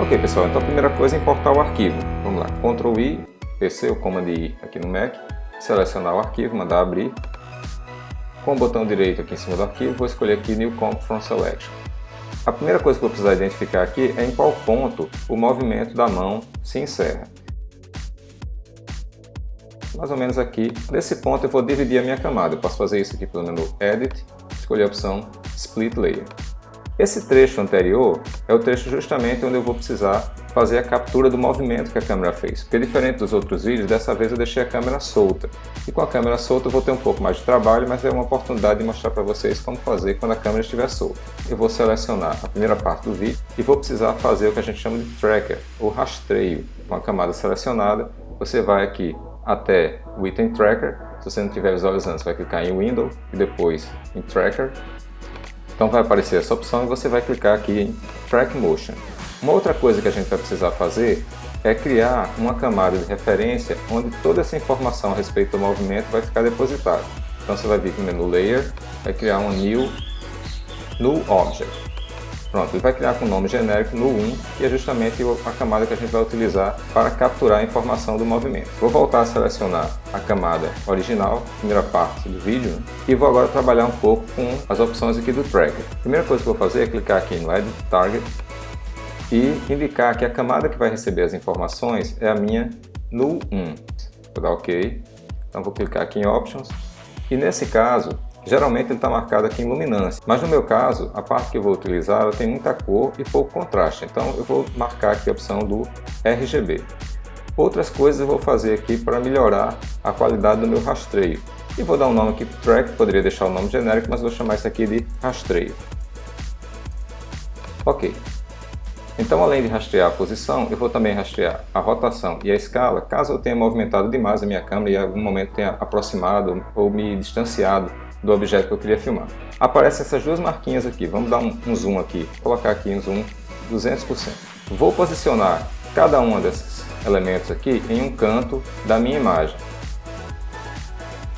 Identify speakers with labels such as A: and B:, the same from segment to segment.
A: Ok, pessoal, então a primeira coisa é importar o arquivo. Vamos lá, Ctrl I, PC ou Command I aqui no Mac, selecionar o arquivo, mandar abrir. Com o botão direito aqui em cima do arquivo, vou escolher aqui New Comp from Selection. A primeira coisa que eu vou precisar identificar aqui é em qual ponto o movimento da mão se encerra. Mais ou menos aqui. Nesse ponto eu vou dividir a minha camada. Eu posso fazer isso aqui pelo menu Edit, escolher a opção Split Layer. Esse trecho anterior é o trecho justamente onde eu vou precisar fazer a captura do movimento que a câmera fez. Porque diferente dos outros vídeos, dessa vez eu deixei a câmera solta. E com a câmera solta eu vou ter um pouco mais de trabalho, mas é uma oportunidade de mostrar para vocês como fazer quando a câmera estiver solta. Eu vou selecionar a primeira parte do vídeo e vou precisar fazer o que a gente chama de tracker, ou rastreio. Com a camada selecionada, você vai aqui até o item Tracker. Se você não estiver visualizando, você vai clicar em Window e depois em Tracker. Então vai aparecer essa opção e você vai clicar aqui em Track Motion. Uma outra coisa que a gente vai precisar fazer é criar uma camada de referência onde toda essa informação a respeito do movimento vai ficar depositada. Então você vai vir no menu Layer, vai criar um New Object. Pronto, ele vai criar com o nome genérico Null1, que é justamente a camada que a gente vai utilizar para capturar a informação do movimento. Vou voltar a selecionar a camada original, primeira parte do vídeo, e vou agora trabalhar um pouco com as opções aqui do Tracker. A primeira coisa que eu vou fazer é clicar aqui no Edit Target e indicar que a camada que vai receber as informações é a minha Null1. Vou dar OK. Então vou clicar aqui em Options e nesse caso, geralmente ele está marcado aqui em luminância, mas no meu caso, a parte que eu vou utilizar ela tem muita cor e pouco contraste, então eu vou marcar aqui a opção do RGB. Outras coisas eu vou fazer aqui para melhorar a qualidade do meu rastreio. E vou dar um nome aqui para o Track, poderia deixar o nome genérico, mas vou chamar isso aqui de rastreio. Ok. Então, além de rastrear a posição, eu vou também rastrear a rotação e a escala, caso eu tenha movimentado demais a minha câmera e em algum momento tenha aproximado ou me distanciado do objeto que eu queria filmar. Aparecem essas duas marquinhas aqui, vamos dar um zoom aqui, vou colocar aqui um zoom 200%. Vou posicionar cada um desses elementos aqui em um canto da minha imagem.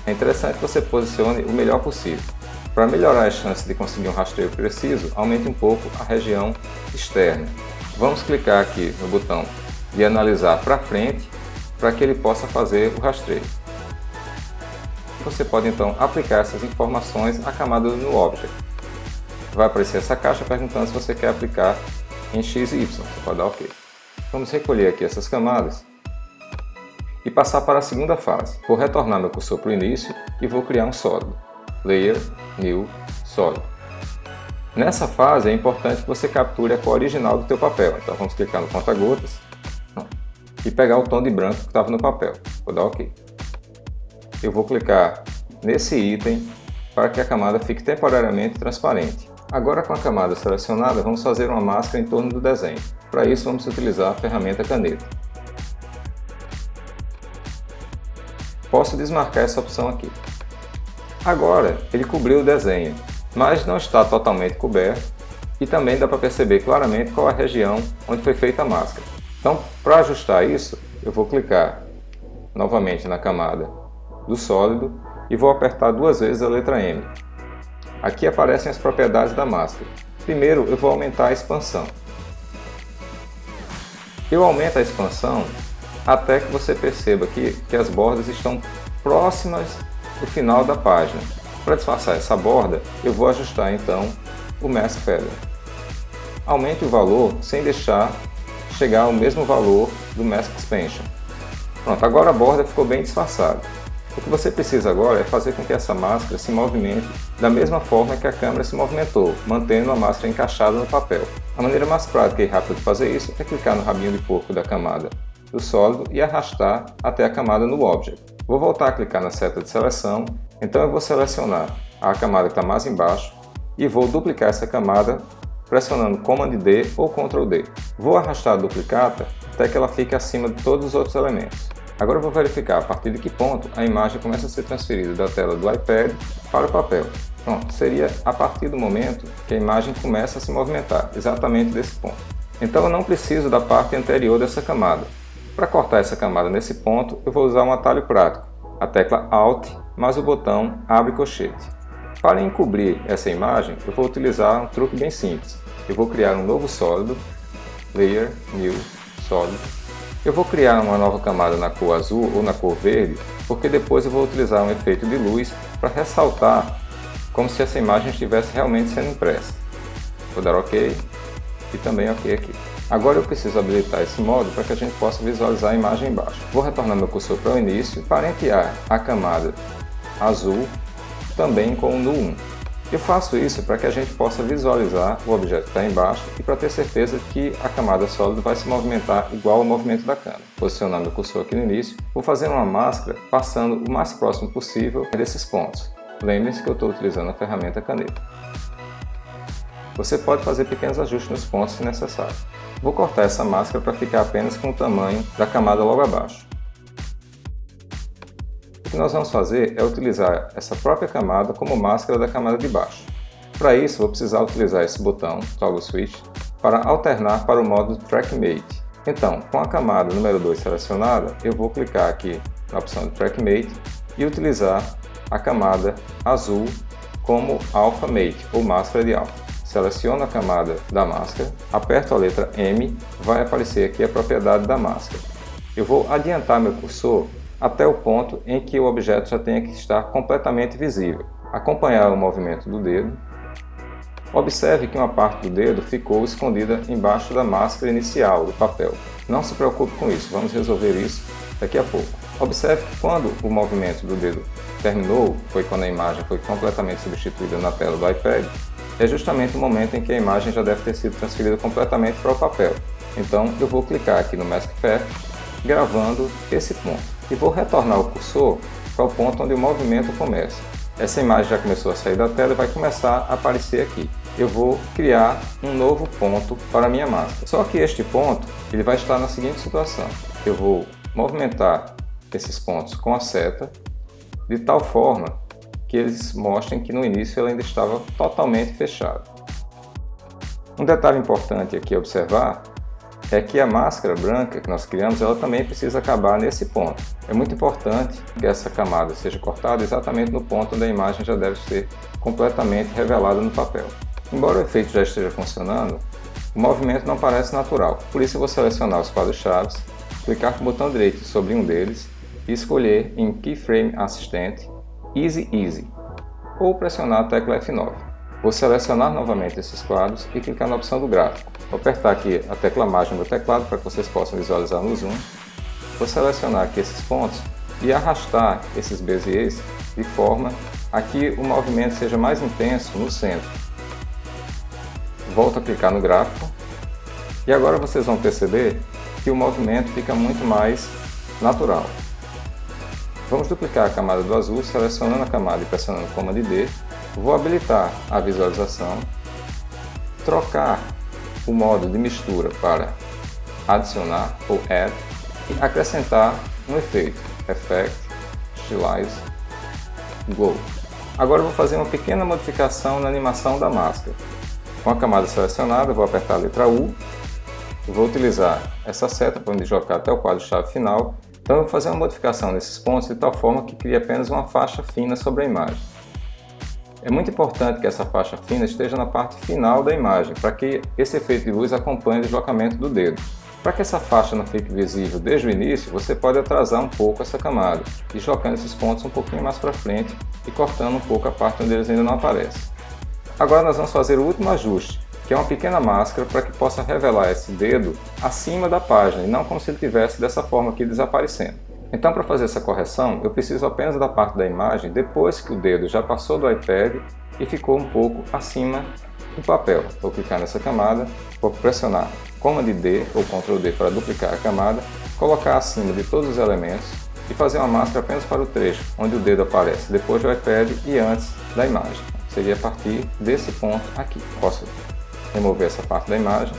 A: É interessante que você posicione o melhor possível. Para melhorar as chances de conseguir um rastreio preciso, aumente um pouco a região externa. Vamos clicar aqui no botão de analisar para frente para que ele possa fazer o rastreio. Você pode então aplicar essas informações à camada no Object. Vai aparecer essa caixa perguntando se você quer aplicar em X e Y. Você pode dar OK. Vamos recolher aqui essas camadas e passar para a segunda fase. Vou retornar meu cursor para o início e vou criar um sólido. Layer, New, Solid. Nessa fase é importante que você capture a cor original do teu papel. Então vamos clicar no conta-gotas e pegar o tom de branco que estava no papel. Vou dar OK. Eu vou clicar nesse item para que a camada fique temporariamente transparente. Agora, com a camada selecionada, vamos fazer uma máscara em torno do desenho. Para isso vamos utilizar a ferramenta caneta. Posso desmarcar essa opção aqui. Agora ele cobriu o desenho, mas não está totalmente coberto e também dá para perceber claramente qual é a região onde foi feita a máscara. Então, para ajustar isso, eu vou clicar novamente na camada do sólido e vou apertar duas vezes a letra M. Aqui aparecem as propriedades da máscara. Primeiro eu vou aumentar a expansão. Eu aumento a expansão até que você perceba que as bordas estão próximas do final da página. Para disfarçar essa borda, eu vou ajustar então o Mask Feather. Aumente o valor sem deixar chegar ao mesmo valor do Mask Expansion. Pronto, agora a borda ficou bem disfarçada. O que você precisa agora é fazer com que essa máscara se movimente da mesma forma que a câmera se movimentou, mantendo a máscara encaixada no papel. A maneira mais prática e rápida de fazer isso é clicar no rabinho de porco da camada do sólido e arrastar até a camada no Object. Vou voltar a clicar na seta de seleção, então eu vou selecionar a camada que está mais embaixo e vou duplicar essa camada pressionando Command D ou Ctrl D. Vou arrastar a duplicata até que ela fique acima de todos os outros elementos. Agora eu vou verificar a partir de que ponto a imagem começa a ser transferida da tela do iPad para o papel. Pronto, seria a partir do momento que a imagem começa a se movimentar, exatamente desse ponto. Então eu não preciso da parte anterior dessa camada. Para cortar essa camada nesse ponto, eu vou usar um atalho prático, a tecla Alt mais o botão Abre Colchete. Para encobrir essa imagem, eu vou utilizar um truque bem simples. Eu vou criar um novo sólido Layer, New, Solid. Eu vou criar uma nova camada na cor azul ou na cor verde, porque depois eu vou utilizar um efeito de luz para ressaltar como se essa imagem estivesse realmente sendo impressa. Vou dar OK e também OK aqui. Agora eu preciso habilitar esse modo para que a gente possa visualizar a imagem embaixo. Vou retornar meu cursor para o início para enfiar a camada azul também com o NUL 1. Eu faço isso para que a gente possa visualizar o objeto que está embaixo e para ter certeza que a camada sólida vai se movimentar igual ao movimento da câmera. Posicionando o cursor aqui no início, vou fazer uma máscara passando o mais próximo possível desses pontos. Lembrem-se que eu estou utilizando a ferramenta caneta. Você pode fazer pequenos ajustes nos pontos se necessário. Vou cortar essa máscara para ficar apenas com o tamanho da camada logo abaixo. O que nós vamos fazer é utilizar essa própria camada como máscara da camada de baixo. Para isso, vou precisar utilizar esse botão Toggle Switch para alternar para o modo Track Mate. Então, com a camada número 2 selecionada, eu vou clicar aqui na opção de Track Mate e utilizar a camada azul como Alpha Mate ou máscara de alfa. Seleciono a camada da máscara, aperto a letra M, vai aparecer aqui a propriedade da máscara. Eu vou adiantar meu cursor até o ponto em que o objeto já tenha que estar completamente visível. Acompanhar o movimento do dedo. Observe que uma parte do dedo ficou escondida embaixo da máscara inicial do papel. Não se preocupe com isso, vamos resolver isso daqui a pouco. Observe que quando o movimento do dedo terminou, foi quando a imagem foi completamente substituída na tela do iPad, é justamente o momento em que a imagem já deve ter sido transferida completamente para o papel. Então eu vou clicar aqui no Mask Path, gravando esse ponto. E vou retornar o cursor para o ponto onde o movimento começa. Essa imagem já começou a sair da tela e vai começar a aparecer aqui. Eu vou criar um novo ponto para a minha máscara. Só que este ponto ele vai estar na seguinte situação. Eu vou movimentar esses pontos com a seta de tal forma que eles mostrem que no início ela ainda estava totalmente fechada. Um detalhe importante aqui a observar é que a máscara branca que nós criamos, ela também precisa acabar nesse ponto. É muito importante que essa camada seja cortada exatamente no ponto onde a imagem já deve ser completamente revelada no papel. Embora o efeito já esteja funcionando, o movimento não parece natural. Por isso eu vou selecionar os quadros-chave, clicar com o botão direito sobre um deles e escolher em Keyframe Assistente Easy, ou pressionar a tecla F9. Vou selecionar novamente esses quadros e clicar na opção do gráfico. Vou apertar aqui a tecla mágica no meu teclado para que vocês possam visualizar no zoom. Vou selecionar aqui esses pontos e arrastar esses beziers de forma a que o movimento seja mais intenso no centro. Volto a clicar no gráfico e agora vocês vão perceber que o movimento fica muito mais natural. Vamos duplicar a camada do azul, selecionando a camada e pressionando o Command D. Vou habilitar a visualização, trocar o modo de mistura para adicionar ou add e acrescentar um efeito, Effect, Stylize, Glow. Agora eu vou fazer uma pequena modificação na animação da máscara. Com a camada selecionada, vou apertar a letra U, vou utilizar essa seta para me deslocar até o quadro-chave final. Então eu vou fazer uma modificação nesses pontos de tal forma que crie apenas uma faixa fina sobre a imagem. É muito importante que essa faixa fina esteja na parte final da imagem, para que esse efeito de luz acompanhe o deslocamento do dedo. Para que essa faixa não fique visível desde o início, você pode atrasar um pouco essa camada, deslocando esses pontos um pouquinho mais para frente e cortando um pouco a parte onde eles ainda não aparecem. Agora nós vamos fazer o último ajuste, que é uma pequena máscara para que possa revelar esse dedo acima da página e não como se ele estivesse dessa forma aqui desaparecendo. Então, para fazer essa correção, eu preciso apenas da parte da imagem depois que o dedo já passou do iPad e ficou um pouco acima do papel. Vou clicar nessa camada, vou pressionar Command D ou Ctrl D para duplicar a camada, colocar acima de todos os elementos e fazer uma máscara apenas para o trecho onde o dedo aparece depois do iPad e antes da imagem. Seria a partir desse ponto aqui. Posso remover essa parte da imagem.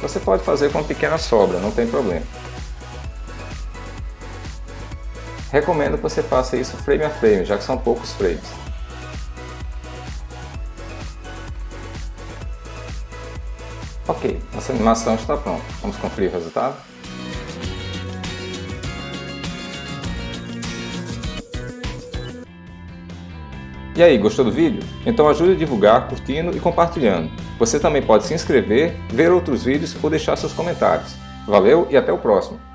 A: Você pode fazer com uma pequena sobra, não tem problema. Recomendo que você faça isso frame a frame, já que são poucos frames. Ok, nossa animação está pronta. Vamos conferir o resultado? E aí, gostou do vídeo? Então ajude a divulgar curtindo e compartilhando. Você também pode se inscrever, ver outros vídeos ou deixar seus comentários. Valeu e até o próximo!